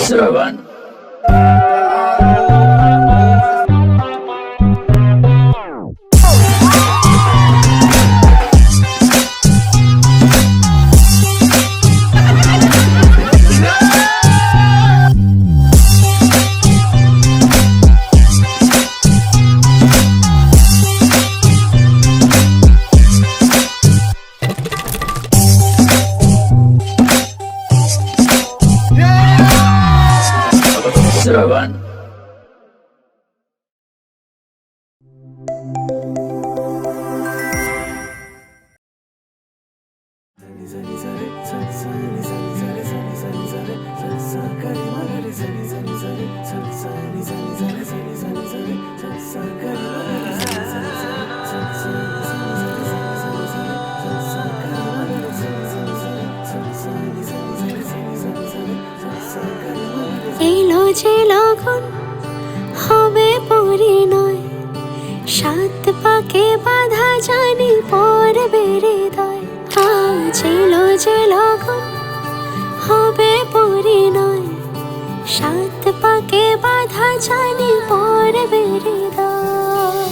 Servant. Servant. এলো যে লগন হবে পরিণয়, সাত পাকে বাধা জানি পড়বে হৃদয়। আজ এলো যে লগন হবে পরিণয়, সাত পাকে বাধা জানি পড়বে হৃদয়।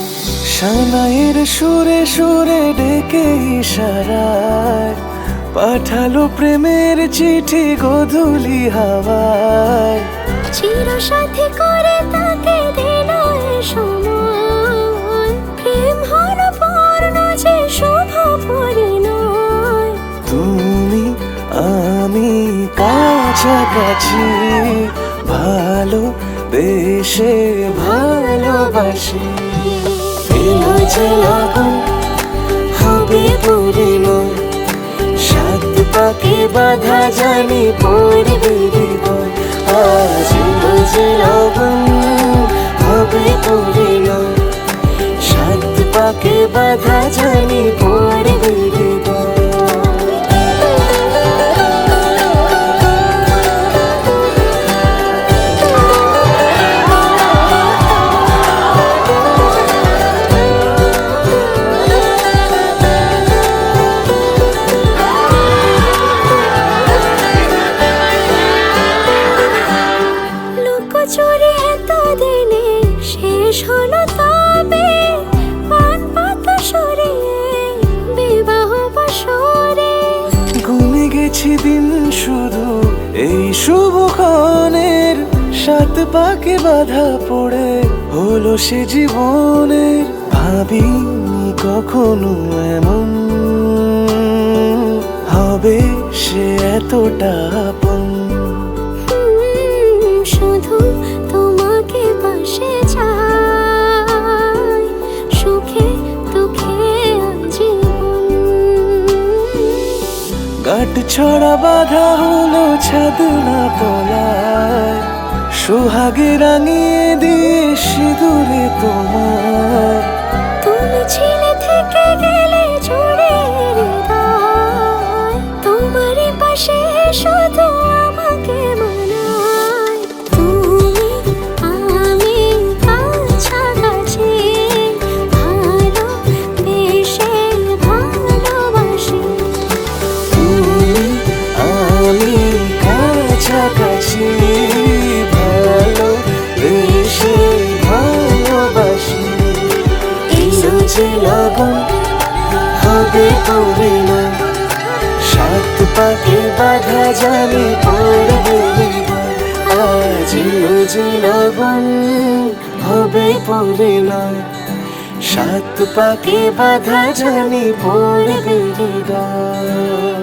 সানাইয়ের সুরে সুরে ডেকে ইশারায় পাঠালো প্রেমের চিঠি গোধূলি হাওয়ায়। চির সাথী করে তাকে দিল এ সময়, প্রেম হলো পূর্ণ যে শুভ পরিণয়। তুমি আমি কাছাকাছি, ভালো বেশে ভালোবাসি। এলো যে লগন হবে পরিণয়, সাত পাকে বাধা জানি পড়বে হৃদয়। আজ এলো যে লগন হবে পরিণয়, সাত পাকে বাধা জানি পড়বে হৃদয়। চুরি এতদিনে শেষ হলো তবে, পান পাতা সরিয়ে বিবাহ বাসরে। গুনে গেছি দিন শুধু এই শুভক্ষণের, সাত পাকে বাধা পড়ে হলো সে জীবনের। ভাবিনি কখনো এমন হবে সে এতটা আপন। শুধু তোমাকে পাশে চাই, সুখে দুঃখে আজীবন। গাঁট ছড়া বাধা হলো ছাদনা তলায়, সোহাগে রাঙিয়ে দিয়ে সিঁদুরে তোমার। তুমি ছিলে থেকে গেলে জুড়ে হৃদয়, তোমারই পাশে শুধু আমাকে মানায়। তুমি আমি কাছাকাছি, ভালো বেশে ভালোবাসি। তুমি আমি কাছাকাছি, ভালো বেশে ভালোবাসি। এলো যে লগন হবে পরিণয়, সাত পাকে বাধা জানি পড়বে হৃদয়। আজ এলো যে লগন হবে পরিণয়, সাত পাকে বাধা জানি পড়বে হৃদয়।